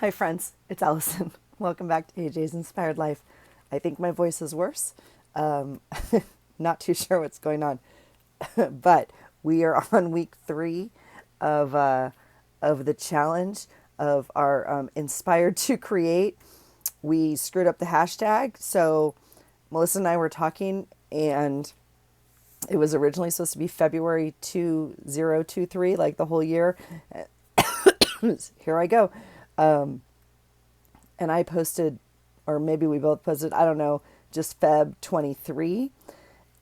Hi, friends. It's Allison. Welcome back to AJ's Inspired Life. I think my voice is worse. Um, Not too sure what's going on, but we are on week 3 of the challenge of our Inspired to Create. We screwed up the hashtag, so Melissa and I were talking, and it was originally supposed to be February 2023, like the whole year. Here I go. And I posted, or maybe we both posted, I don't know, just Feb 23.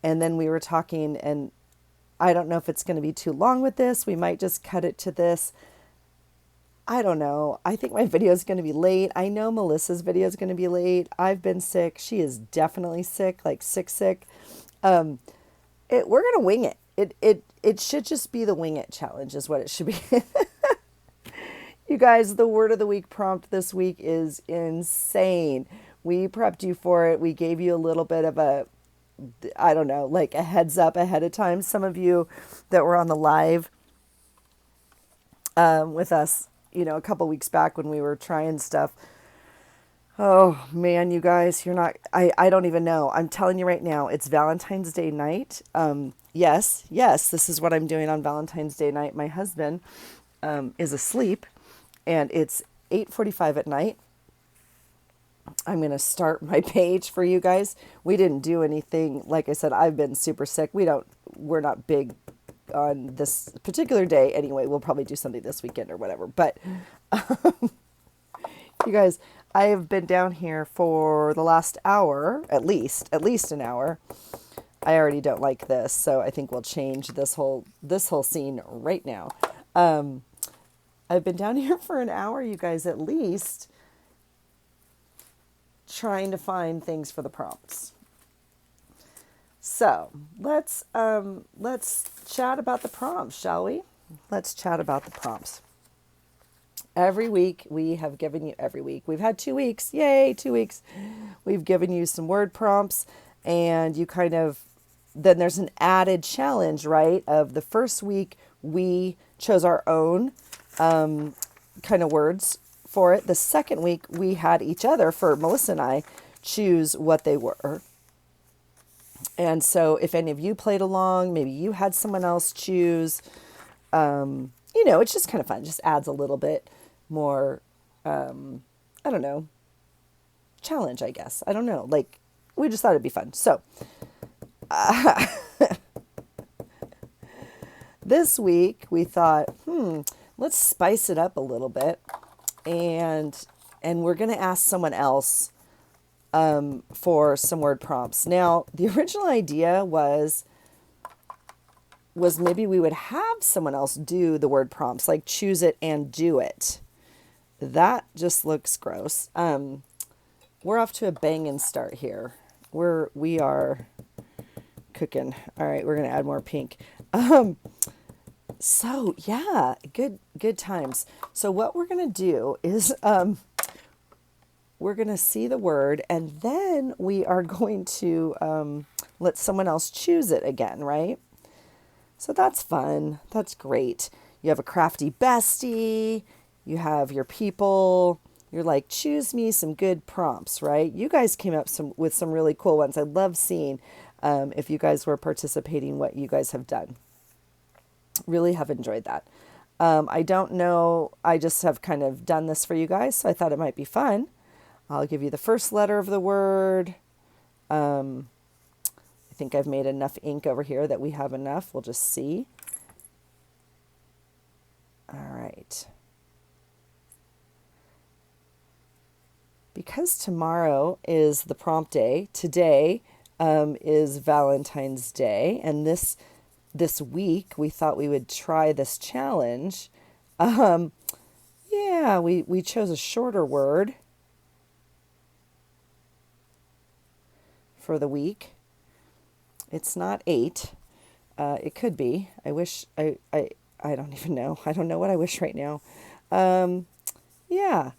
And then we were talking, and I don't know if it's going to be too long with this. We might just cut it to this. I don't know. I think my video is going to be late. I know Melissa's video is going to be late. I've been sick. She is definitely sick, like sick. Um, we're going to wing it. It should just be the wing it challenge, is what it should be. You guys, the word of the week prompt this week is insane. We prepped you for it. We gave you a little bit of a, I don't know, like a heads up ahead of time. Some of you that were on the live with us, a couple weeks back when we were trying stuff. Oh man, you guys, you're not, I don't even know. I'm telling you right now, it's Valentine's Day night. Yes, this is what I'm doing on Valentine's Day night. My husband is asleep and it's 8:45 at night. I'm going to start my page for you guys. We didn't do anything. Like I said, I've been super sick. We're not big on this particular day anyway. We'll probably do something this weekend or whatever. But you guys, I have been down here for the last hour, at least an hour. I already don't like this, so I think we'll change this whole scene right now. I've been down here for an hour, you guys, at least, trying to find things for the prompts. So let's chat about the prompts, shall we? Let's chat about the prompts. Every week we have given you We've had 2 weeks. Yay, 2 weeks. We've given you some word prompts, and you then there's an added challenge, right? Of the first week we chose our own kind of words for it. The second week we had each other, for Melissa and I, choose what they were. And so if any of you played along, maybe you had someone else choose, it's just kind of fun. It just adds a little bit more, I don't know, challenge, I guess. I don't know. Like, we just thought it'd be fun. So this week we thought, let's spice it up a little bit. And we're going to ask someone else for some word prompts. Now, the original idea was maybe we would have someone else do the word prompts, like choose it and do it. That just looks gross. We're off to a banging start here. We are cooking. All right, we're going to add more pink. So yeah, good times. So what we're going to do is we're going to see the word, and then we are going to let someone else choose it again, right? So that's fun. That's great. You have a crafty bestie. You have your people. You're like, choose me some good prompts, right? You guys came up with some really cool ones. I love seeing if you guys were participating, what you guys have done. Really have enjoyed that. I don't know. I just have kind of done this for you guys, so I thought it might be fun. I'll give you the first letter of the word. I think I've made enough ink over here that we have enough. We'll just see. All right. Because tomorrow is the prompt day, today is Valentine's Day, and this week we thought we would try this challenge. Yeah, we chose a shorter word for the week. It's not 8. It could be. I wish I don't even know. I don't know what I wish right now. Yeah.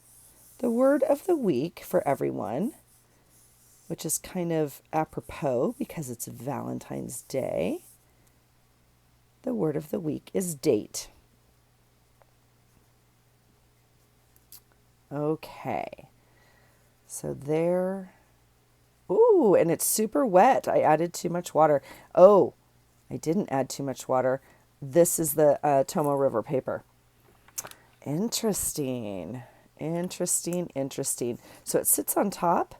The word of the week for everyone, which is kind of apropos because it's Valentine's Day. The word of the week is date. Okay. So there. Ooh, and it's super wet. I added too much water. Oh, I didn't add too much water. This is the Tomo River paper. Interesting. Interesting. Interesting. So it sits on top.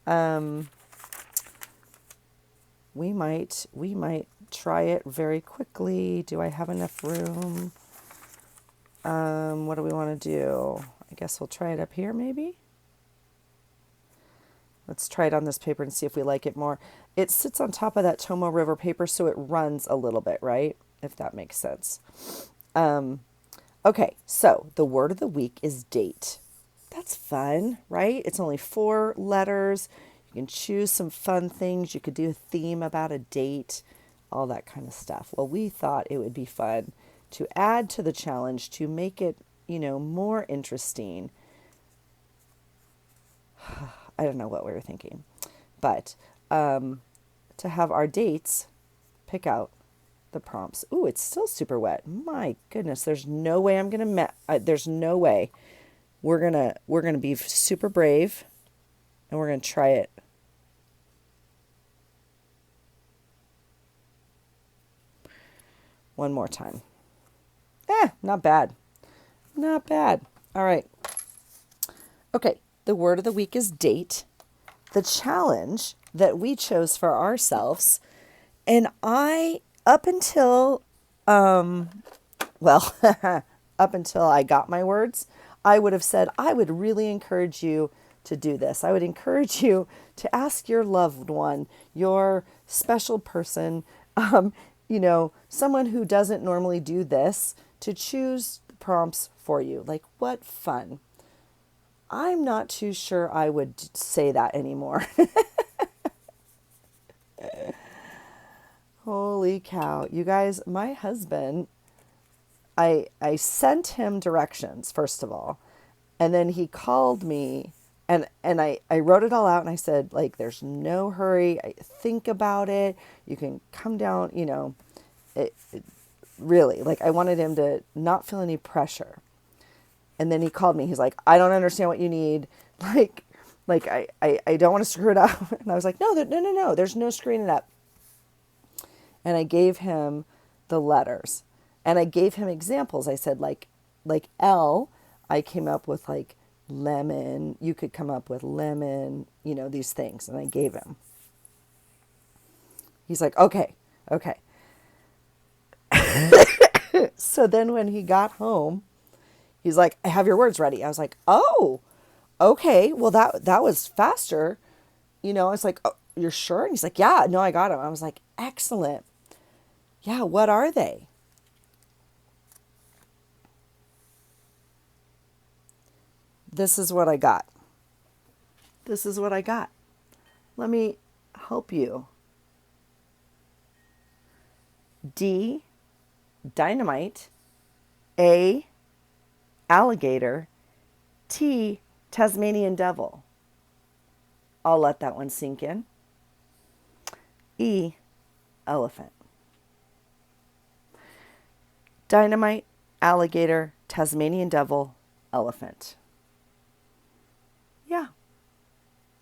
Um, we might try it very quickly. Do I have enough room? What do we want to do? I guess we'll try it up here maybe. Let's try it on this paper and see if we like it more. It sits on top of that Tomo River paper, so it runs a little bit, right? If that makes sense. Okay, so the word of the week is date. That's fun, right? It's only 4 letters. You can choose some fun things. You could do a theme about a date, all that kind of stuff. Well, we thought it would be fun to add to the challenge to make it, more interesting. I don't know what we were thinking, but to have our dates pick out the prompts. Ooh, it's still super wet. My goodness, there's no way I'm gonna. There's no way we're gonna be super brave, and we're gonna try it. One more time. Not bad. Not bad. All right. Okay. The word of the week is date. The challenge that we chose for ourselves, and up until, well, up until I got my words, I would have said, I would really encourage you to do this. I would encourage you to ask your loved one, your special person, someone who doesn't normally do this, to choose prompts for you. Like, what fun. I'm not too sure I would say that anymore. Holy cow. You guys, my husband, I sent him directions, first of all. And then he called me, and I wrote it all out, and I said, like, there's no hurry. Think about it. You can come down, really, like, I wanted him to not feel any pressure. And then he called me. He's like, I don't understand what you need. I don't want to screw it up. And I was like, no. There's no screwing it up. And I gave him the letters, and I gave him examples. I said, like L, I came up with like lemon. You could come up with lemon, these things. And I gave him. He's like, okay. So then when he got home, he's like, I have your words ready. I was like, oh, okay. Well, that was faster. I was like, oh, you're sure? And he's like, yeah, no, I got them. I was like, excellent. Yeah, what are they? This is what I got. This is what I got. Let me help you. D, dynamite. A, alligator. T, Tasmanian devil. I'll let that one sink in. E, elephant. Dynamite, alligator, Tasmanian devil, elephant. Yeah.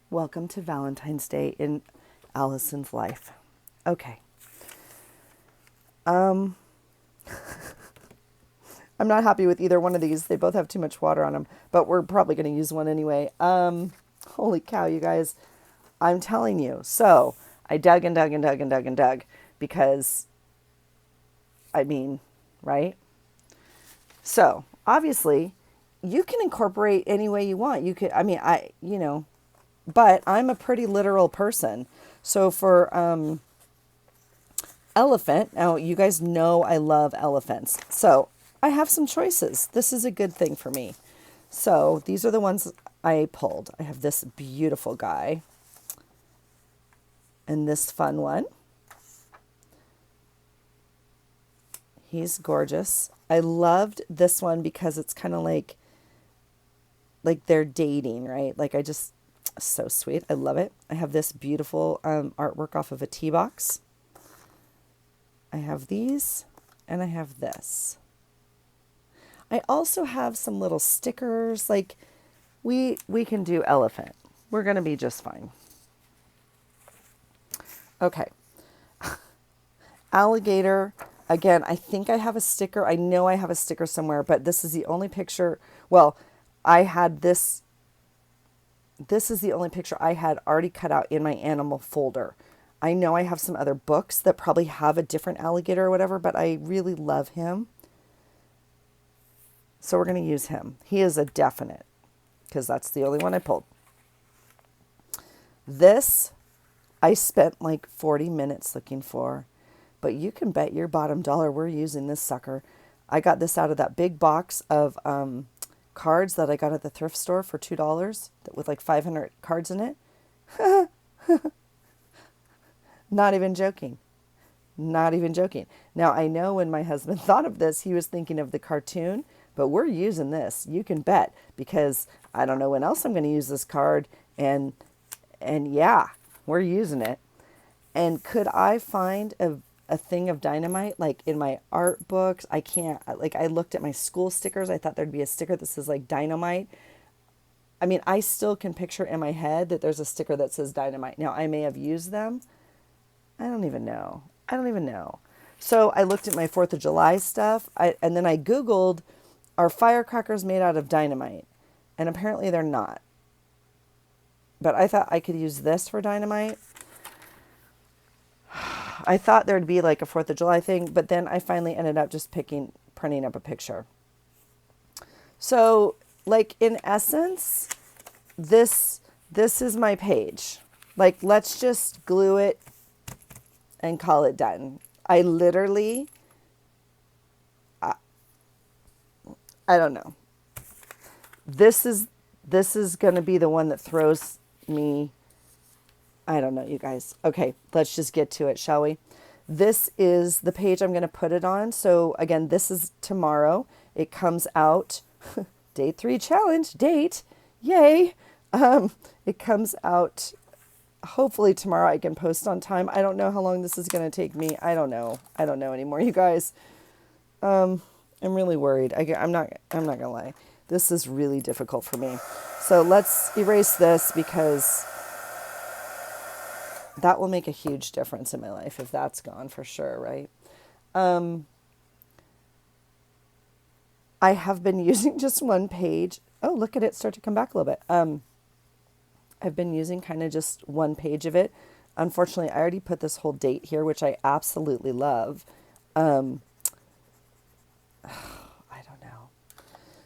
Welcome to Valentine's Day in Allison's life. Okay. I'm not happy with either one of these. They both have too much water on them, but we're probably going to use one anyway. Holy cow, you guys. I'm telling you. So I dug and dug and dug and dug and dug because, right? So obviously you can incorporate any way you want. You could, but I'm a pretty literal person. So for, elephant, now you guys know I love elephants. So I have some choices. This is a good thing for me. So these are the ones I pulled. I have this beautiful guy and this fun one. He's gorgeous. I loved this one because it's kind of like they're dating, right? So sweet. I love it. I have this beautiful artwork off of a tea box. I have these, and I have this. I also have some little stickers, We can do elephant. We're going to be just fine. Okay. Alligator. Again, I think I have a sticker. I know I have a sticker somewhere, but this is the only picture. Well, I had this. This is the only picture I had already cut out in my animal folder. I know I have some other books that probably have a different alligator or whatever, but I really love him. So we're going to use him. He is a definite because that's the only one I pulled. This I spent like 40 minutes looking for, but you can bet your bottom dollar we're using this sucker. I got this out of that big box of cards that I got at the thrift store for $2 with like 500 cards in it. Not even joking. Not even joking. Now, I know when my husband thought of this, he was thinking of the cartoon, but we're using this. You can bet, because I don't know when else I'm going to use this card. And yeah, we're using it. And could I find a thing of dynamite like in my art books? I can't. Like, I looked at my school stickers. I thought there'd be a sticker that says like dynamite. I mean, I still can picture in my head that there's a sticker that says dynamite. Now, I may have used them. I don't even know. I don't even know. So I looked at my 4th of July stuff, and then I Googled, are firecrackers made out of dynamite? And apparently they're not. But I thought I could use this for dynamite. I thought there'd be like a 4th of July thing, but then I finally ended up just printing up a picture. So, like, in essence, this is my page. Like, let's just glue it and call it done. I literally, I don't know. This is going to be the one that throws me. I don't know, you guys. Okay, let's just get to it, shall we? This is the page I'm going to put it on. So again, this is tomorrow. It comes out, day 3 challenge, date, yay. It comes out, hopefully tomorrow. I can post on time. I don't know how long this is going to take me. I don't know. I don't know anymore, you guys. I'm really worried. I'm not going to lie. This is really difficult for me. So let's erase this, because that will make a huge difference in my life if that's gone, for sure, right? I have been using just one page. Oh, look at it start to come back a little bit. I've been using kind of just one page of it. Unfortunately, I already put this whole date here, which I absolutely love. I don't know.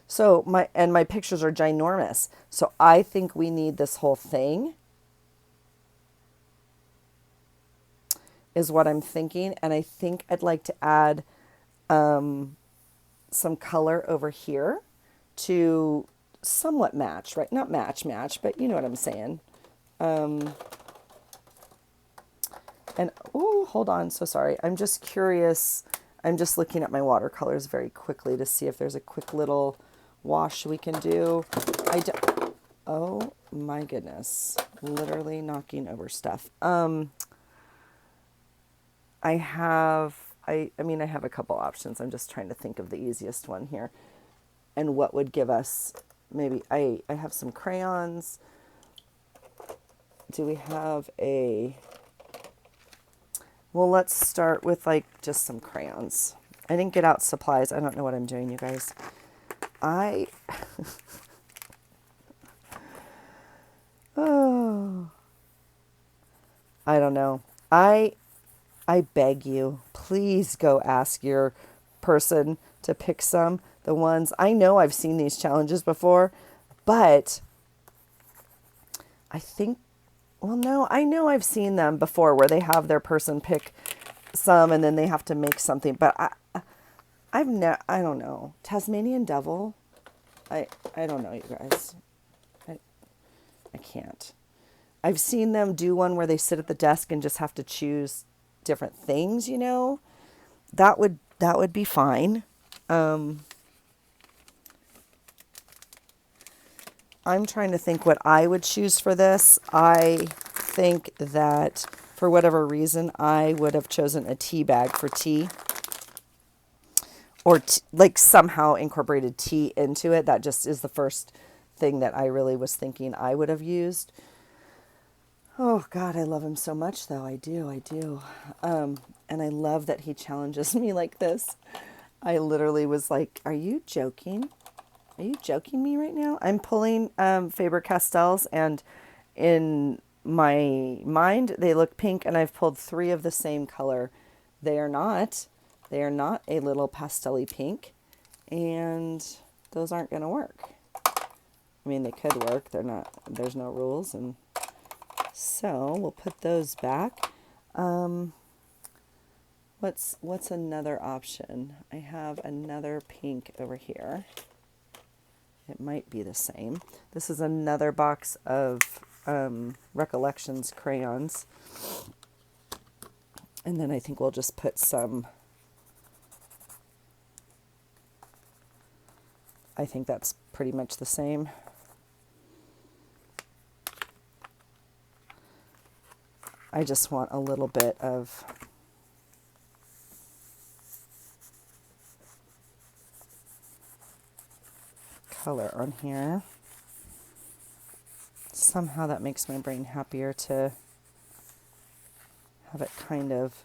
So my pictures are ginormous. So I think we need this whole thing, is what I'm thinking. And I think I'd like to add some color over here to somewhat match, right? Not match, but you know what I'm saying. And, oh, hold on. So sorry. I'm just curious. I'm just looking at my watercolors very quickly to see if there's a quick little wash we can do. Oh my goodness. Literally knocking over stuff. I have a couple options. I'm just trying to think of the easiest one here and what would give us, maybe I have some crayons. Do we have well, let's start with like just some crayons. I didn't get out supplies. I don't know what I'm doing, you guys. Oh, I don't know. I beg you, please go ask your person to pick some. The ones, I know I've seen these challenges before, but I think, well, no, I know I've seen them before where they have their person pick some and then they have to make something. But I don't know. Tasmanian Devil, I don't know, you guys. I can't. I've seen them do one where they sit at the desk and just have to choose different things, you know. That would be fine. I'm trying to think what I would choose for this. I think that for whatever reason, I would have chosen a tea bag for tea, or like somehow incorporated tea into it. That just is the first thing that I really was thinking I would have used. Oh God, I love him so much though. I do. And I love that he challenges me like this. I literally was like, are you joking? Are you joking me right now? I'm pulling Faber-Castells, and in my mind they look pink, and I've pulled 3 of the same color. They are not. They are not a little pastel-y pink, and those aren't going to work. I mean, they could work. They're not. There's no rules, and so we'll put those back. What's another option? I have another pink over here. It might be the same. This is another box of Recollections crayons. And then I think we'll just put some, I think that's pretty much the same. I just want a little bit of color on here. Somehow that makes my brain happier to have it kind of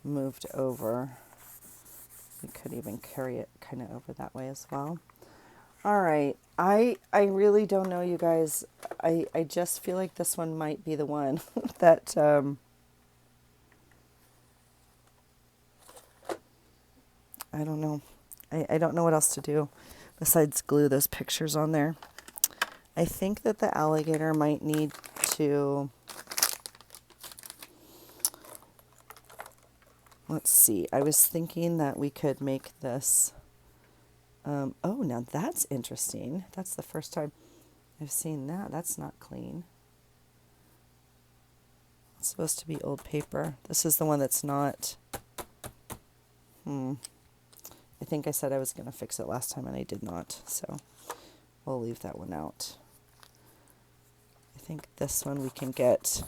moved over. We could even carry it kind of over that way as well. All right. I really don't know, you guys. I just feel like this one might be the one that I don't know. I don't know what else to do besides glue those pictures on there. I think that the alligator might need to, let's see. I was thinking that we could make this, oh, now that's interesting. That's the first time I've seen that. That's not clean. It's supposed to be old paper. This is the one that's not, I think I said I was going to fix it last time and I did not, so we'll leave that one out. I think this one we can get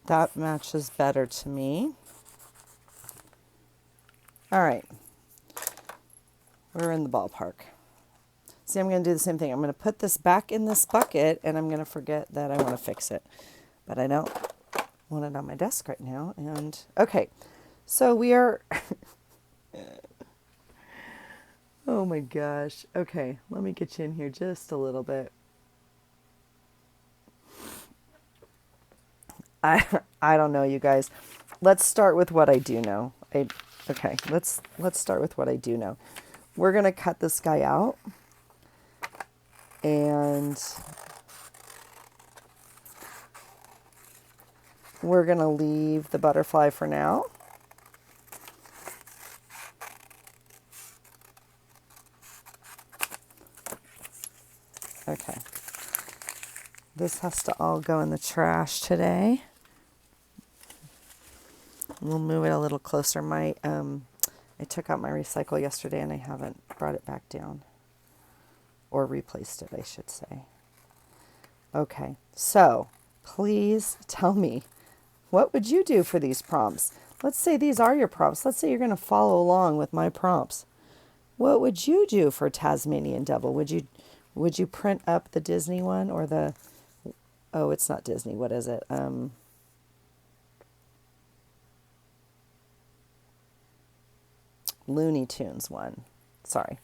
that matches better to me. All right, we're in the ballpark. See, I'm going to do the same thing. I'm going to put this back in this bucket, and I'm going to forget that I want to fix it. But I don't want it on my desk right now. And okay, so we are... Oh my gosh. Okay, let me get you in here just a little bit. I don't know, you guys. Let's start with what I do know. Okay, let's start with what I do know. We're going to cut this guy out. And we're going to leave the butterfly for now. Okay. This has to all go in the trash today. We'll move it a little closer. I took out my recycle yesterday and I haven't brought it back down. Or replaced it, I should say. Okay, so please tell me, what would you do for these prompts? Let's say these are your prompts. Let's say you're going to follow along with my prompts. What would you do for Tasmanian Devil? Would you print up the Disney one or the, oh, it's not Disney. What is it? Looney Tunes one. Sorry.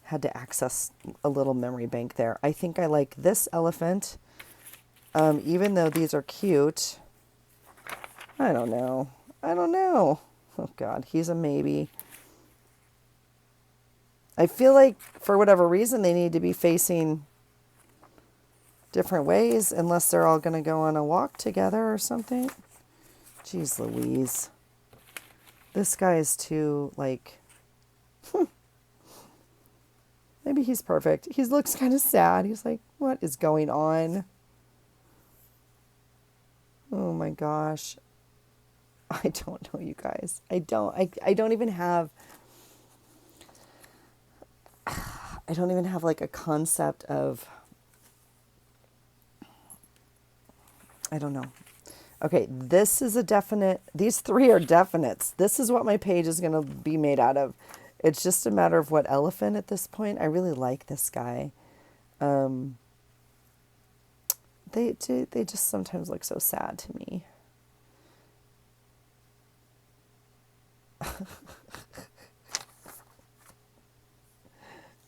Had to access a little memory bank there. I think I like this elephant. Even though these are cute. I don't know. Oh God, he's a maybe. I feel like for whatever reason they need to be facing different ways unless they're all going to go on a walk together or something. Jeez Louise. This guy is too, like... Maybe he's perfect. He looks kind of sad. He's like, what is going on? Oh my gosh. I don't know, you guys. I don't even have... I don't even have like a concept of, I don't know. Okay, this is a definite, these three are definites. This is what my page is going to be made out of. It's just a matter of what elephant at this point. I really like this guy. Um, they just sometimes look so sad to me.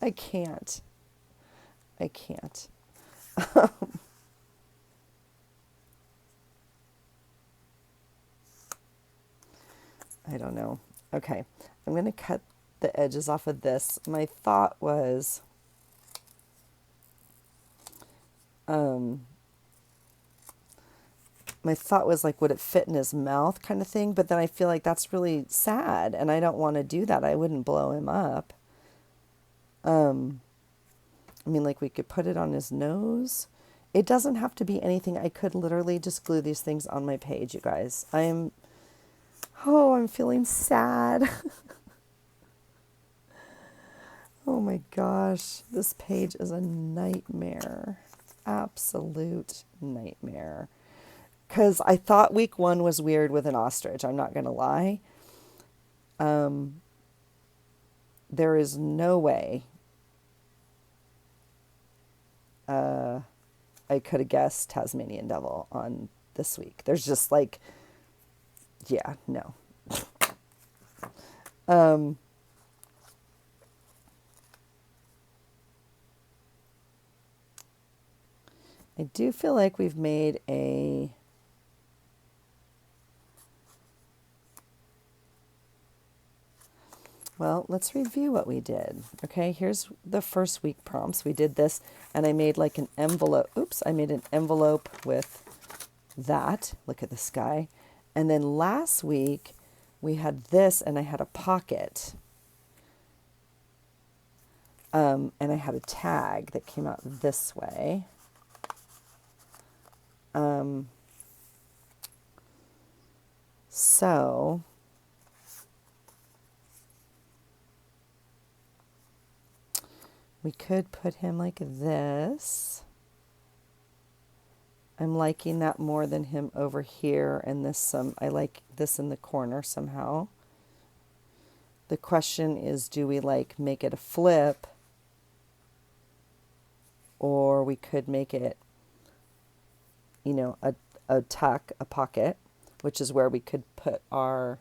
I can't. I can't. I don't know. Okay, I'm going to cut the edges off of this. Um, my thought was like, would it fit in his mouth kind of thing? But then I feel like that's really sad and I don't want to do that. I wouldn't blow him up. Um, I mean, like we could put it on his nose. It doesn't have to be anything. I could literally just glue these things on my page, you guys. I'm feeling sad. Oh my gosh, this page is a nightmare. Absolute nightmare. Because I thought week 1 was weird with an ostrich. I'm not going to lie. There is no way I could have guessed Tasmanian devil on this week. There's just like, yeah, no. Um, I do feel like we've made a well, let's review what we did. Okay, here's the first week prompts. We did this and I made like an envelope. Oops, I made an envelope with that. Look at the sky. And then last week we had this and I had a pocket. And I had a tag that came out this way. So we could put him like this. I'm liking that more than him over here and this I like this in the corner somehow. The question is, do we like make it a flip, or we could make it, a tuck, a pocket, which is where we could put our,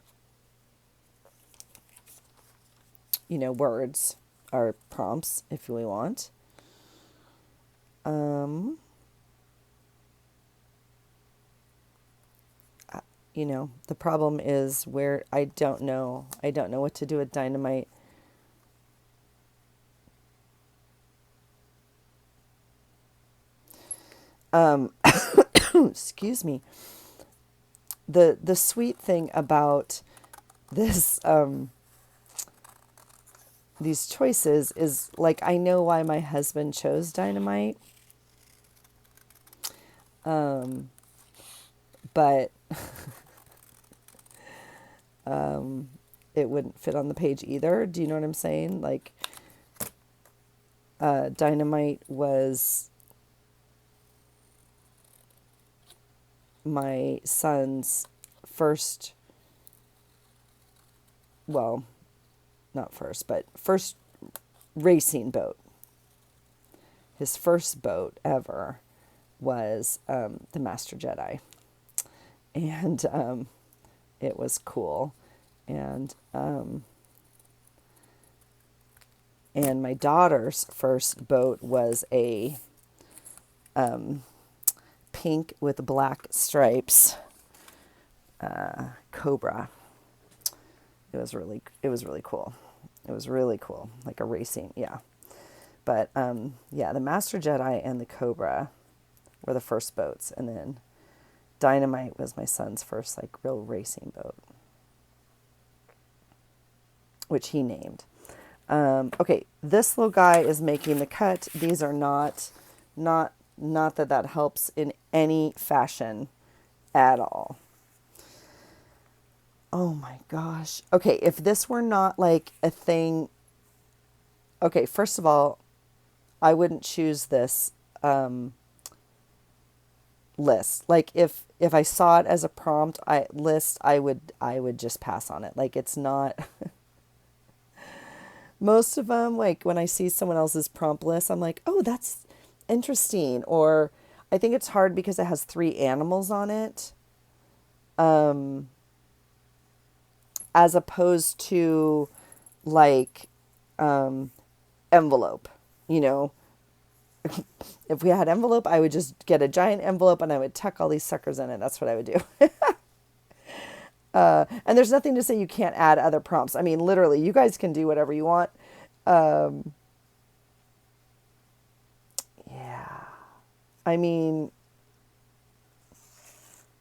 words, our prompts if we want. The problem is where I don't know what to do with dynamite. Excuse me. The sweet thing about this these choices is like I know why my husband chose dynamite. But it wouldn't fit on the page either. Do you know what I'm saying? Like dynamite was my son's first, well, not first, but first racing boat. His first boat ever was the Master Jedi. And it was cool. And my daughter's first boat was a pink with black stripes Cobra. It was really cool. It was really cool, like a racing, yeah. But the Master Jedi and the Cobra were the first boats, and then Dynamite was my son's first like real racing boat, which he named. Okay, this little guy is making the cut. These are not that helps in any fashion at all. Oh my gosh. Okay, if this were not like a thing. Okay, first of all, I wouldn't choose this list. Like if I saw it as a prompt list, I would just pass on it. Like it's not most of them, like when I see someone else's prompt list, I'm like, "Oh, that's interesting." Or I think it's hard because it has three animals on it, as opposed to like envelope, you know. If we had envelope, I would just get a giant envelope and I would tuck all these suckers in it. That's what I would do. And there's nothing to say you can't add other prompts. I mean, literally, you guys can do whatever you want. Yeah. I mean,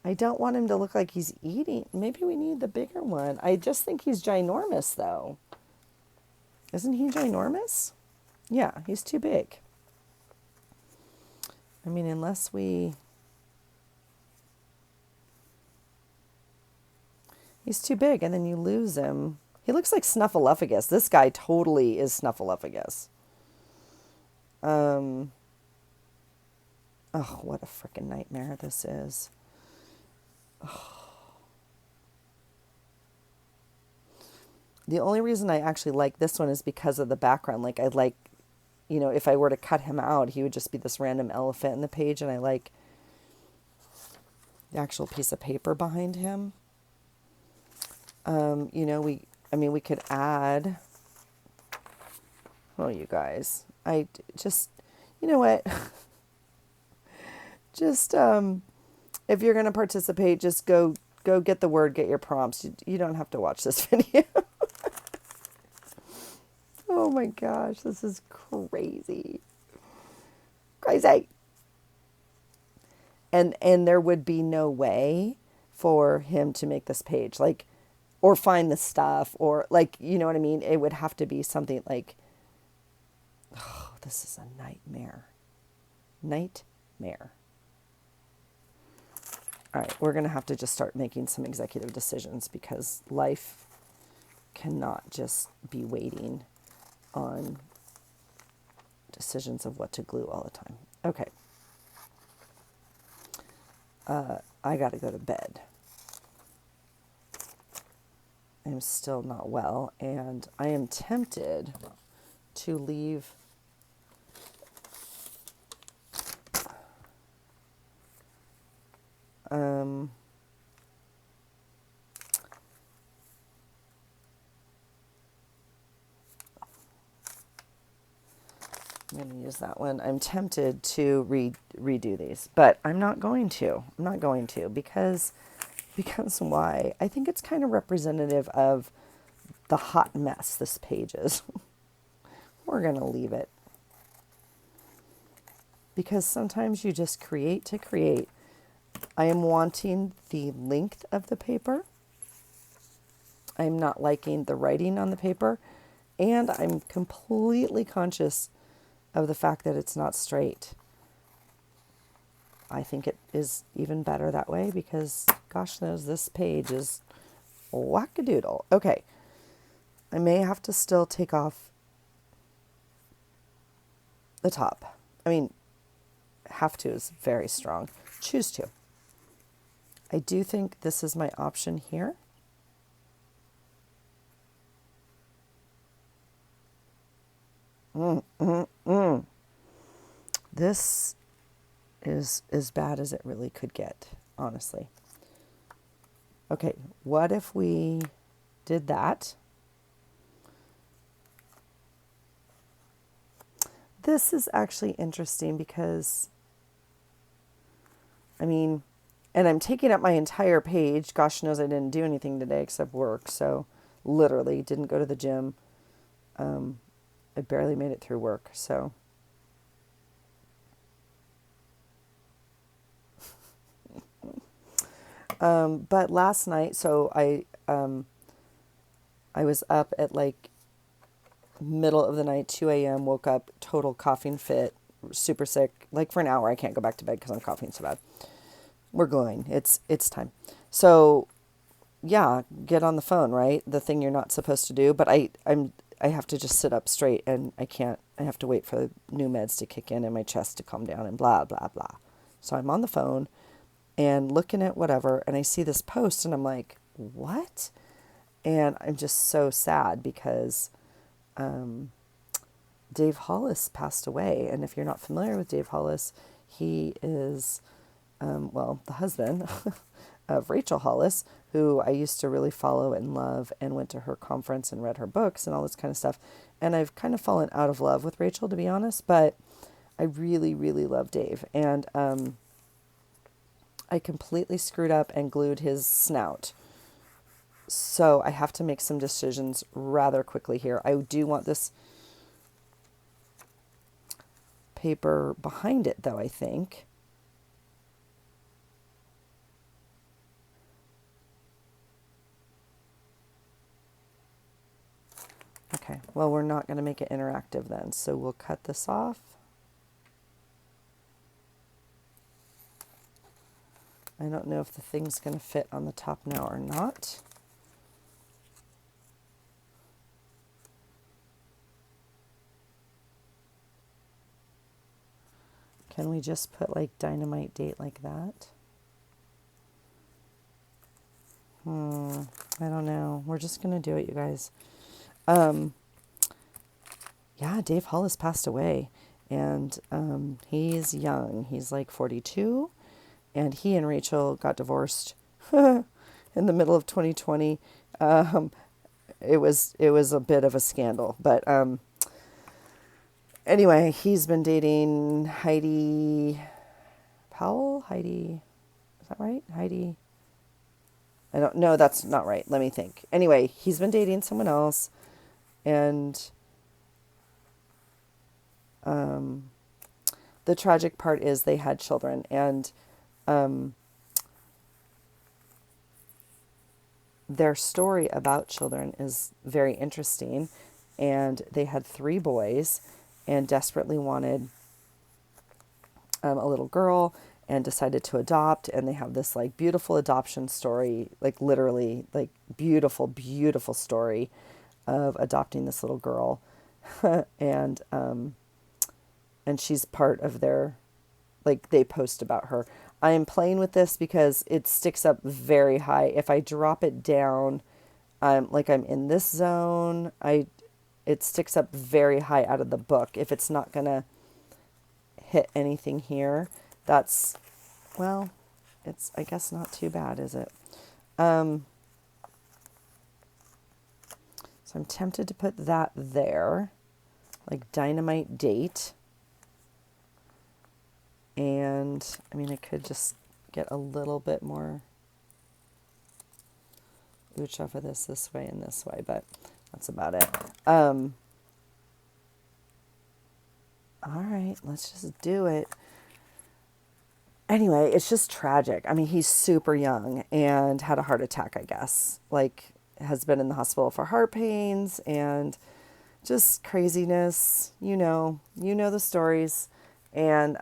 I don't want him to look like he's eating. Maybe we need the bigger one. I just think he's ginormous, though. Isn't he ginormous? Yeah, he's too big. I mean, unless he's too big and then you lose him. He looks like Snuffleupagus. This guy totally is Snuffleupagus. Oh, what a freaking nightmare this is. The only reason I actually like this one is because of the background. Like, I like, if I were to cut him out, he would just be this random elephant in the page, and I like the actual piece of paper behind him. We could add, oh, you guys, I just, you know what? Just, if you're going to participate, just go get the word, get your prompts. You don't have to watch this video. Oh my gosh, this is crazy. Crazy. And there would be no way for him to make this page, like, or find the stuff, or like, you know what I mean? It would have to be something like, oh, this is a nightmare. Nightmare. All right, we're going to have to just start making some executive decisions because life cannot just be waiting on decisions of what to glue all the time. Okay. I got to go to bed. I'm still not well, and I am tempted to leave I'm going to use that one. I'm tempted to redo these, but I'm not going to. Because why? I think it's kind of representative of the hot mess this page is. We're going to leave it. Because sometimes you just create to create. I am wanting the length of the paper. I'm not liking the writing on the paper. And I'm completely conscious of the fact that it's not straight. I think it is even better that way because gosh knows this page is wackadoodle. Okay. I may have to still take off the top. I mean, have to is very strong. Choose to. I do think this is my option here. This is as bad as it really could get, honestly. Okay, what if we did that? This is actually interesting because, I mean, and I'm taking up my entire page. Gosh knows I didn't do anything today except work. So literally didn't go to the gym. I barely made it through work. So but last night, so I was up at like middle of the night, 2 a.m., woke up, total coughing fit, super sick, like for an hour. I can't go back to bed because I'm coughing so bad. We're going. It's time. So yeah, get on the phone, right? The thing you're not supposed to do. But I have to just sit up straight, and I have to wait for new meds to kick in and my chest to calm down and blah, blah, blah. So I'm on the phone and looking at whatever, and I see this post and I'm like, what? And I'm just so sad because Dave Hollis passed away. And if you're not familiar with Dave Hollis, he is, the husband of Rachel Hollis, who I used to really follow and love and went to her conference and read her books and all this kind of stuff. And I've kind of fallen out of love with Rachel, to be honest, but I really, really love Dave. And I completely screwed up and glued his snout. So I have to make some decisions rather quickly here. I do want this paper behind it, though, I think. Okay, well, we're not going to make it interactive then, so we'll cut this off. I don't know if the thing's going to fit on the top now or not. Can we just put like dynamite date like that? I don't know. We're just going to do it, you guys. Yeah, Dave Hollis passed away, and he's young. He's like 42, and he and Rachel got divorced in the middle of 2020. It was a bit of a scandal, but anyway, he's been dating Heidi Powell. Heidi, is that right? Heidi. I don't know. That's not right. Let me think. Anyway, he's been dating someone else, and the tragic part is they had children, and their story about children is very interesting. And they had 3 boys and desperately wanted a little girl and decided to adopt. And they have this like beautiful adoption story, like literally like beautiful, beautiful story of adopting this little girl. and she's part of their, like, they post about her. I am playing with this because it sticks up very high. If I drop it down, I'm in this zone, it sticks up very high out of the book. If it's not going to hit anything here, that's, well, it's, I guess, not too bad, is it? So I'm tempted to put that there, like dynamite date. And I mean, I could just get a little bit more ooch off of this way and this way, but that's about it. All right, let's just do it. Anyway, it's just tragic. I mean, he's super young and had a heart attack, I guess. Like, has been in the hospital for heart pains and just craziness. You know the stories. And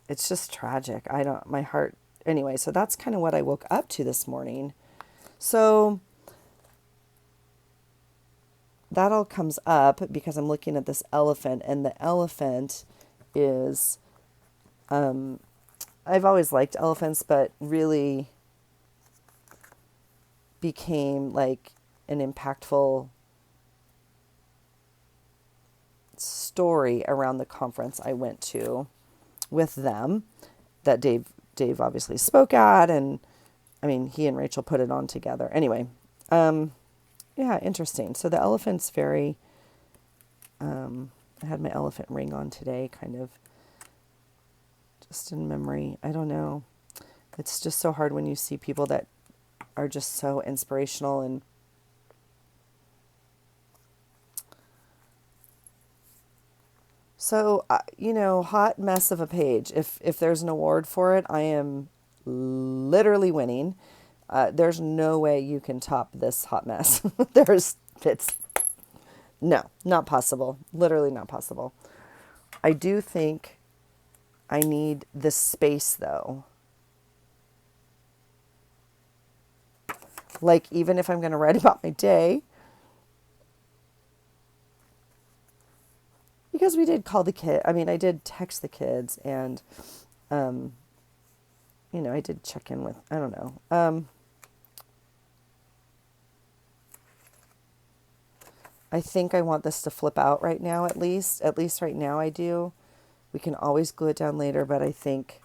it's just tragic. My heart, anyway, so that's kind of what I woke up to this morning. So that all comes up because I'm looking at this elephant, and the elephant is, I've always liked elephants, but really became like an impactful story around the conference I went to with them that Dave obviously spoke at, and I mean, he and Rachel put it on together. Anyway, yeah, interesting. So the elephant's very, I had my elephant ring on today, kind of just in memory. I don't know. It's just so hard when you see people that are just so inspirational. And so, hot mess of a page. If there's an award for it, I am literally winning. There's no way you can top this hot mess. No, not possible. Literally not possible. I do think I need this space, though. Like, even if I'm going to write about my day, because we did call the kid. I mean, I did text the kids, and I did check in with. I don't know. I think I want this to flip out right now. At least right now I do. We can always glue it down later, but I think.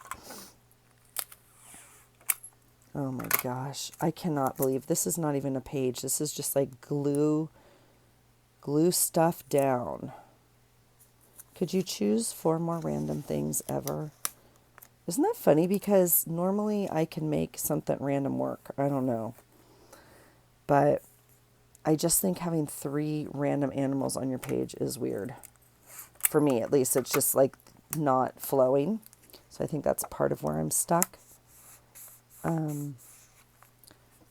Oh my gosh, I cannot believe this is not even a page. This is just like glue stuff down. Could you choose 4 more random things ever? Isn't that funny? Because normally I can make something random work. I don't know. But I just think having 3 random animals on your page is weird. For me, at least. It's just like not flowing. So I think that's part of where I'm stuck.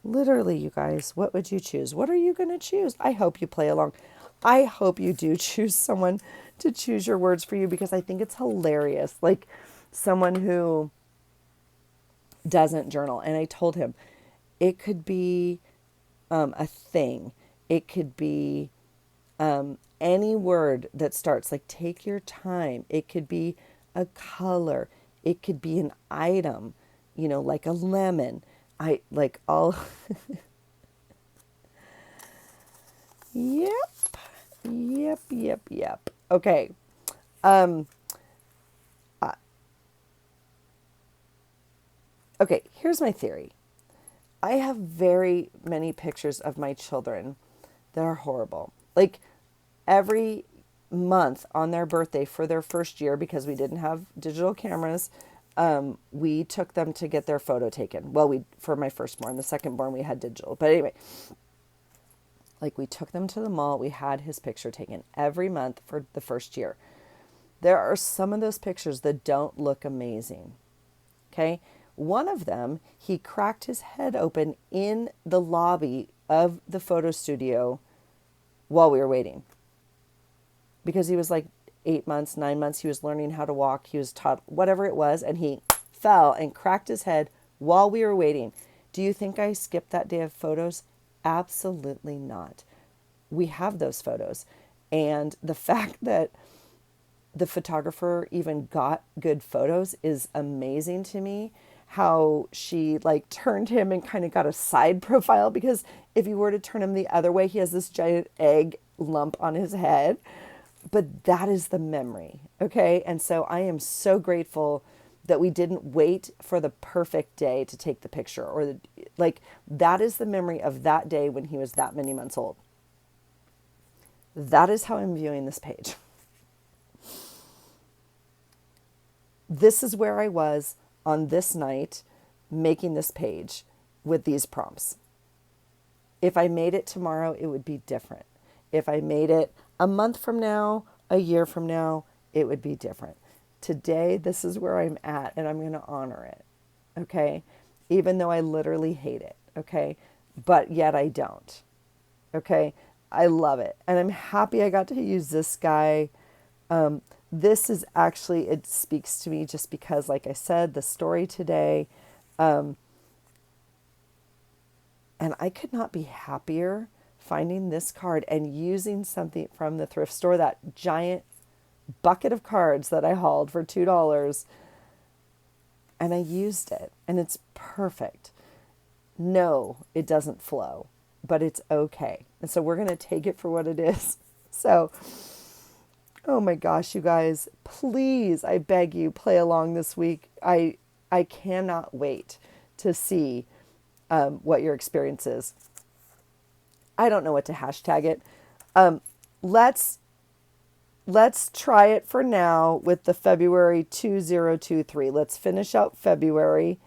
Literally, you guys, what would you choose? What are you going to choose? I hope you play along. I hope you do choose someone to choose your words for you, because I think it's hilarious. Like someone who doesn't journal. And I told him it could be a thing. It could be any word that starts, like, take your time. It could be a color. It could be an item, like a lemon. I like all. Yep. Okay. Okay, here's my theory. I have very many pictures of my children that are horrible. Like every month on their birthday for their first year, because we didn't have digital cameras, we took them to get their photo taken. Well, for my firstborn, the secondborn, we had digital. But anyway, like we took them to the mall. We had his picture taken every month for the first year. There are some of those pictures that don't look amazing. Okay. One of them, he cracked his head open in the lobby of the photo studio while we were waiting. Because he was like 8 months, 9 months. He was learning how to walk. He was taught whatever it was. And he fell and cracked his head while we were waiting. Do you think I skipped that day of photos? Absolutely not. We have those photos. And the fact that the photographer even got good photos is amazing to me. How she like turned him and kind of got a side profile, because if you were to turn him the other way, he has this giant egg lump on his head. But that is the memory. Okay. And so I am so grateful that we didn't wait for the perfect day to take the picture, or that is the memory of that day when he was that many months old. That is how I'm viewing this page. This is where I was on this night making this page with these prompts. If I made it tomorrow, it would be different. If I made it a month from now, a year from now, it would be different. Today, this is where I'm at, and I'm going to honor it. Okay? Even though I literally hate it. Okay? But yet I don't. Okay? I love it. And I'm happy I got to use this guy. This is actually, it speaks to me just because, like I said, the story today, and I could not be happier finding this card and using something from the thrift store, that giant bucket of cards that I hauled for $2, and I used it, and it's perfect. No, it doesn't flow, but it's okay. And so we're going to take it for what it is. So, oh my gosh, you guys, please, I beg you, play along this week. I cannot wait to see what your experience is. I don't know what to hashtag it. Let's try it for now with the February 2023. Let's finish out February,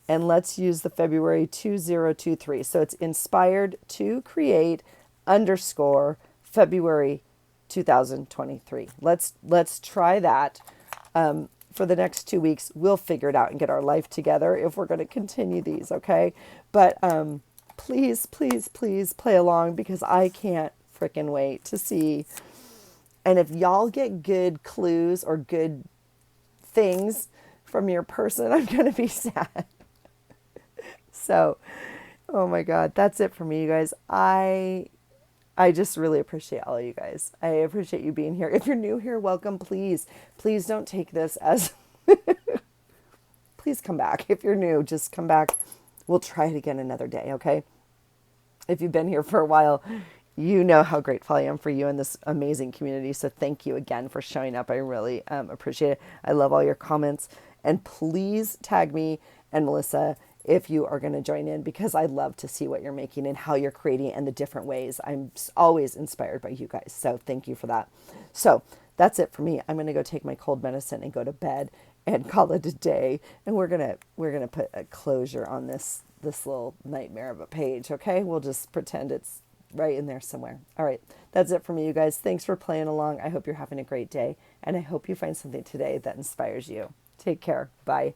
and let's use the February 2023. So it's inspired to create _ February 2023. Let's try that for the next 2 weeks. We'll figure it out and get our life together if we're going to continue these, okay? But please play along, because I can't freaking wait to see. And if y'all get good clues or good things from your person, I'm going to be sad. So, oh my God, that's it for me, you guys. I I just really appreciate all of you guys. I appreciate you being here. If you're new here, welcome. Please don't take this as, please come back. If you're new, just come back. We'll try it again another day, okay? If you've been here for a while, you know how grateful I am for you and this amazing community. So thank you again for showing up. I really appreciate it. I love all your comments. And please tag me and Melissa if you are going to join in, because I love to see what you're making and how you're creating and the different ways. I'm always inspired by you guys. So thank you for that. So that's it for me. I'm going to go take my cold medicine and go to bed and call it a day. And we're gonna put a closure on this little nightmare of a page. Okay, we'll just pretend it's right in there somewhere. All right, that's it for me, you guys. Thanks for playing along. I hope you're having a great day, and I hope you find something today that inspires you. Take care. Bye.